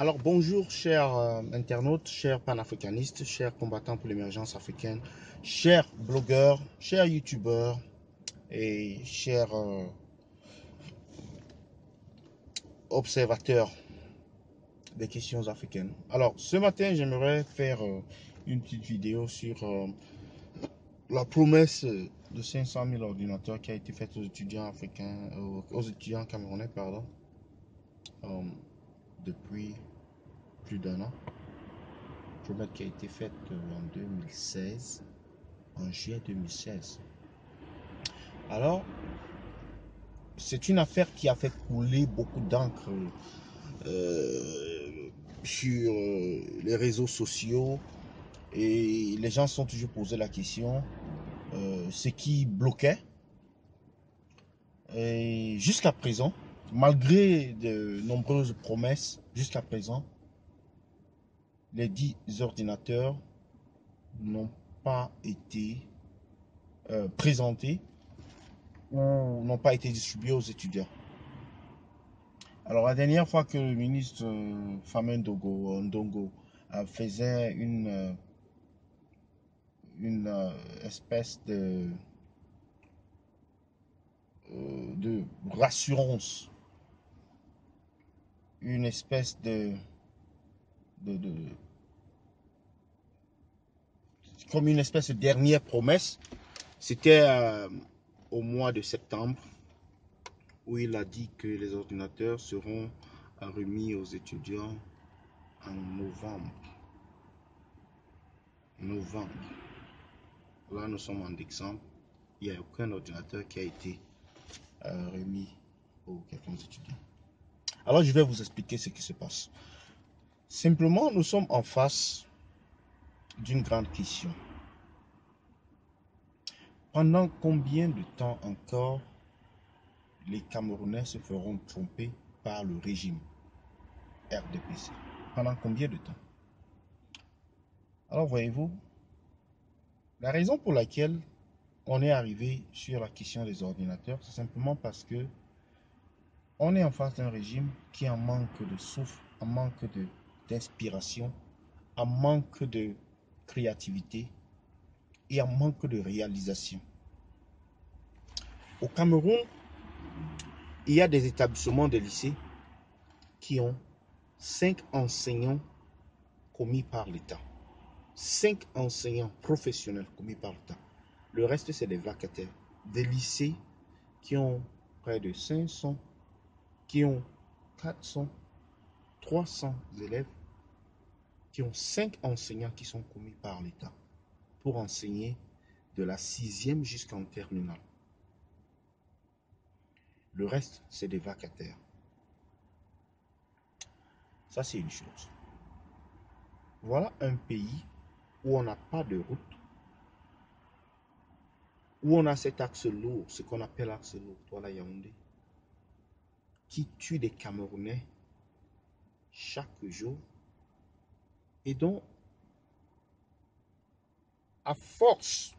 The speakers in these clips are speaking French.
Alors bonjour chers internautes, chers panafricanistes, chers combattants pour l'émergence africaine, chers blogueurs, chers youtubeurs et chers observateurs des questions africaines. Alors ce matin j'aimerais faire une petite vidéo sur la promesse de 500 000 ordinateurs qui a été faite aux étudiants africains, aux étudiants camerounais, pardon, depuis plus d'un an. Promesse qui a été faite en 2016, en juillet 2016. Alors, c'est une affaire qui a fait couler beaucoup d'encre sur les réseaux sociaux et les gens se sont toujours posé la question ce qui bloquait. Et jusqu'à présent, malgré de nombreuses promesses, jusqu'à présent, les 10 ordinateurs n'ont pas été présentés ou n'ont pas été distribués aux étudiants. Alors la dernière fois que le ministre Famen Ndongo faisait une espèce de rassurance, une espèce de comme une espèce de dernière promesse, c'était au mois de septembre, où il a dit que les ordinateurs seront remis aux étudiants en novembre. Là, nous sommes en décembre. Il n'y a aucun ordinateur qui a été remis aux étudiants. Alors, je vais vous expliquer ce qui se passe. Simplement, nous sommes en face d'une grande question. Pendant combien de temps encore les Camerounais se feront tromper par le régime RDPC? Pendant combien de temps? Alors, voyez-vous, la raison pour laquelle on est arrivé sur la question des ordinateurs, c'est simplement parce que on est en face d'un régime qui en manque de souffle, en manque d'inspiration, en manque de créativité et en manque de réalisation. Au Cameroun, il y a des établissements de lycées qui ont 5 enseignants commis par l'État. 5 enseignants professionnels commis par l'État. Le reste, c'est des vacataires. Des lycées qui ont près de 500, qui ont 400, 300 élèves, qui ont 5 enseignants qui sont commis par l'État pour enseigner de la 6e jusqu'en terminale. Le reste, c'est des vacataires. Ça, c'est une chose. Voilà un pays où on n'a pas de route, où on a cet axe lourd, ce qu'on appelle axe lourd, Douala Yaoundé, qui tue des Camerounais chaque jour et dont, à force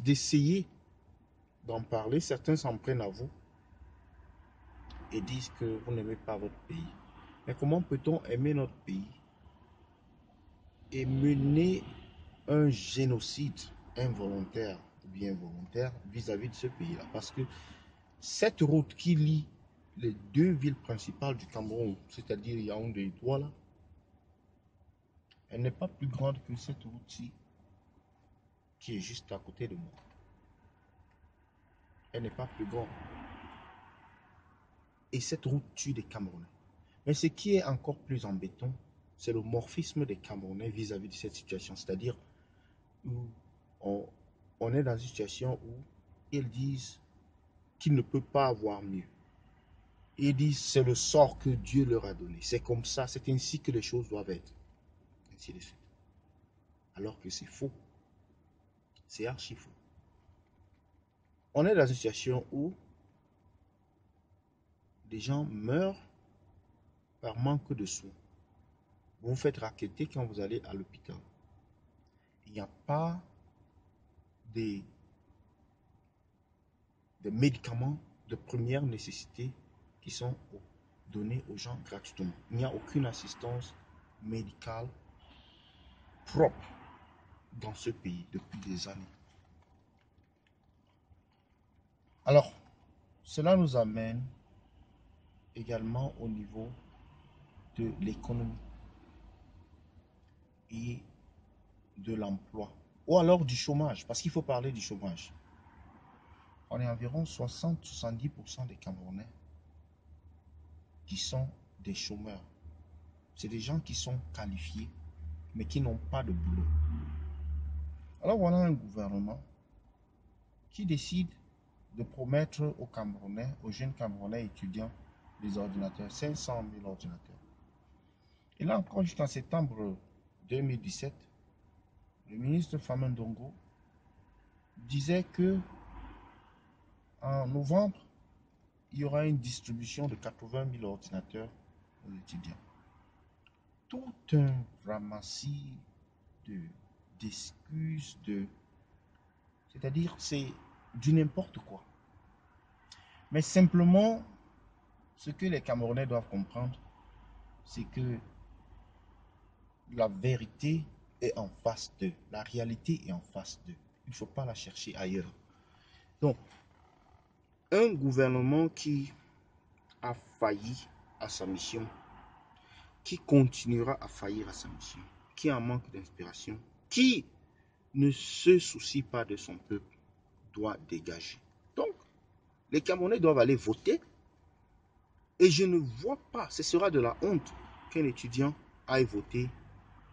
d'essayer d'en parler, certains s'en prennent à vous et disent que vous n'aimez pas votre pays. Mais comment peut-on aimer notre pays et mener un génocide involontaire ou bien volontaire vis-à-vis de ce pays-là? Parce que cette route qui lie les 2 villes principales du Cameroun, c'est-à-dire Yaoundé et Douala, elle n'est pas plus grande que cette route-ci qui est juste à côté de moi. Elle n'est pas plus grande. Et cette route tue des Camerounais. Mais ce qui est encore plus embêtant, c'est le morphisme des Camerounais vis-à-vis de cette situation. C'est-à-dire où on est dans une situation où ils disent qu'ils ne peuvent pas avoir mieux. Ils disent c'est le sort que Dieu leur a donné. C'est comme ça, c'est ainsi que les choses doivent être. Ainsi de suite. Alors que c'est faux. C'est archi faux. On est dans une situation où des gens meurent par manque de soins. Vous vous faites racketter quand vous allez à l'hôpital. Il n'y a pas des médicaments de première nécessité qui sont données aux gens gratuitement. Il n'y a aucune assistance médicale propre dans ce pays depuis des années. Alors, cela nous amène également au niveau de l'économie et de l'emploi, ou alors du chômage, parce qu'il faut parler du chômage. On est environ 60-70% des Camerounais qui sont des chômeurs. C'est des gens qui sont qualifiés, mais qui n'ont pas de boulot. Alors voilà un gouvernement qui décide de promettre aux Camerounais, aux jeunes Camerounais étudiants, des ordinateurs, 500 000 ordinateurs. Et là encore, jusqu'en septembre 2017, le ministre Famara Ndongo disait que en novembre, il y aura une distribution de 80 000 ordinateurs aux étudiants. Tout un ramassis d'excuses, c'est-à-dire c'est du n'importe quoi. Mais simplement, ce que les Camerounais doivent comprendre, c'est que la vérité est en face d'eux. La réalité est en face d'eux. Il ne faut pas la chercher ailleurs. Donc, un gouvernement qui a failli à sa mission, qui continuera à faillir à sa mission, qui en manque d'inspiration, qui ne se soucie pas de son peuple, doit dégager. Donc, les Camerounais doivent aller voter. Et je ne vois pas, ce sera de la honte qu'un étudiant aille voter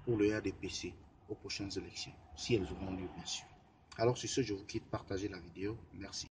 pour le RDPC aux prochaines élections, si elles auront lieu, bien sûr. Alors, sur ce, je vous quitte, partagez la vidéo. Merci.